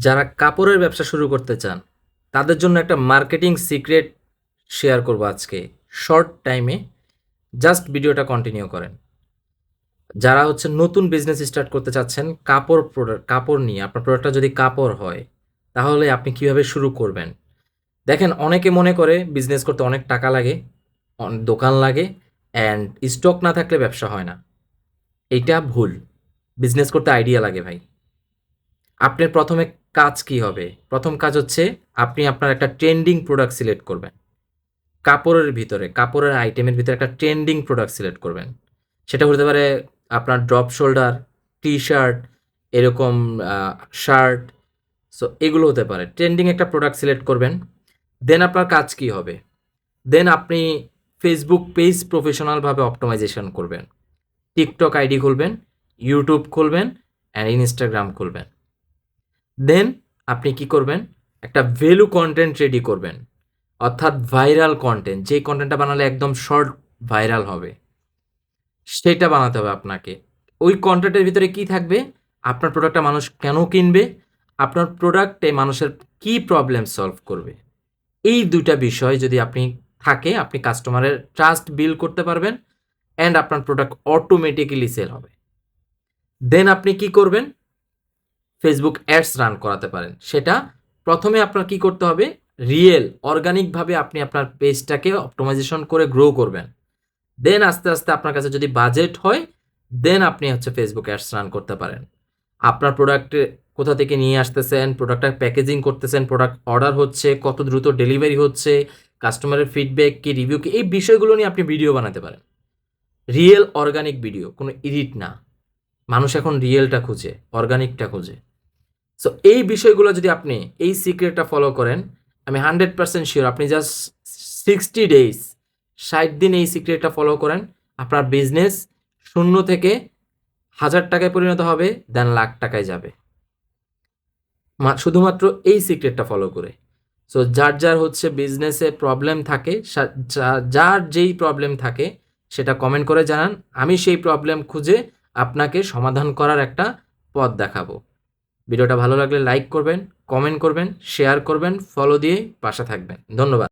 যারা কাপড়ের ব্যবসা শুরু করতে চান তাদের জন্য একটা মার্কেটিং সিক্রেট শেয়ার করব আজকে শর্ট টাইমে। জাস্ট ভিডিওটা কন্টিনিউ করেন। যারা হচ্ছে নতুন বিজনেস স্টার্ট করতে চাচ্ছেন কাপড় প্রোডাক্ট, কাপড় নিয়ে আপনার প্রোডাক্টটা যদি কাপড় হয় তাহলে আপনি কিভাবে শুরু করবেন। দেখেন, অনেকে মনে করে বিজনেস করতে অনেক টাকা লাগে, দোকান লাগে, অ্যান্ড স্টক না থাকলে ব্যবসা হয় না। এইটা ভুল। বিজনেস করতে আইডিয়া লাগে ভাই। আপনার প্রথমে কাজ কি হবে? প্রথম কাজ হচ্ছে আপনি আপনার একটা ট্রেন্ডিং প্রোডাক্ট সিলেক্ট করবেন। কাপড়ের ভিতরে, কাপড়ের আইটেমের ভিতরে একটা ট্রেন্ডিং প্রোডাক্ট সিলেক্ট করবেন। সেটা হতে পারে আপনার ড্রপ শোল্ডার, টি-শার্ট, এরকম শার্ট। সো এগুলো হতে পারে। ট্রেন্ডিং একটা প্রোডাক্ট সিলেক্ট করবেন। দেন আপনার কাজ কি হবে? দেন আপনি ফেসবুক পেজ প্রফেশনালভাবে অপটিমাইজেশন করবেন। টিকটক আইডি খুলবেন, ইউটিউব খুলবেন, অ্যান্ড ইনস্টাগ্রাম খুলবেন। দেন আপনি কি করবেন? একটা ভ্যালু কন্টেন্ট রেডি করবেন, অর্থাৎ ভাইরাল কন্টেন্ট। যেই কন্টেন্টটা বানালে একদম শর্ট ভাইরাল হবে, সেটা বানাতে হবে আপনাকে। ওই কন্টেন্টের ভিতরে কি থাকবে? আপনার প্রোডাক্টটা মানুষ কেন কিনবে? আপনার প্রোডাক্টে মানুষের কি প্রবলেম সলভ করবে? এই ২ টা বিষয় যদি থাকে, আপনি কাস্টমারের ট্রাস্ট বিল্ড করতে পারবেন, অ্যান্ড আপনার প্রোডাক্ট অটোমেটিক্যালি সেল হবে। দেন আপনি কি করবেন? ফেসবুক অ্যাডস রান করাতে পারেন। সেটা প্রথমে আপনার কি করতে হবে? রিয়েল অর্গানিকভাবে আপনি আপনার পেজটাকে অপটিমাইজেশন করে গ্রো করবেন। দেন আস্তে আস্তে আপনার কাছে যদি বাজেট হয়, দেন আপনি হচ্ছে ফেসবুক অ্যাডস রান করতে পারেন। আপনার প্রোডাক্টে কোথা থেকে নিয়ে আসতেছেন, প্রোডাক্টটা প্যাকেজিং করতেছেন, প্রোডাক্ট অর্ডার হচ্ছে, কত দ্রুত ডেলিভারি হচ্ছে, কাস্টমারের ফিডব্যাক কি, রিভিউ কি, এই বিষয়গুলো নিয়ে আপনি ভিডিও বানাতে পারেন। রিয়েল অর্গানিক ভিডিও, কোনো এডিট না। মানুষ এখন রিয়েলটা খুঁজে, অর্গানিকটা খুঁজে। সো এই বিষয়গুলো যদি আপনি এই সিক্রেটটা ফলো করেন, আমি 100% শিওর আপনি জাস্ট 60 ডেজ, 60 দিন এই সিক্রেটটা ফলো করেন, আপনার বিজনেস শূন্য থেকে হাজার টাকায় পরিণত হবে, দেন লাখ টাকায় যাবে, শুধুমাত্র এই সিক্রেটটা ফলো করে। সো যার যার হচ্ছে বিজনেসে প্রবলেম থাকে, যার যেই প্রবলেম থাকে সেটা কমেন্ট করে জানান। আমি সেই প্রবলেম খুঁজে আপনাকে সমাধান করার একটা পথ দেখাবো। ভিডিওটা ভালো লাগলে লাইক করবেন, কমেন্ট করবেন, শেয়ার করবেন, ফলো দিয়ে পাশে থাকবেন। ধন্যবাদ।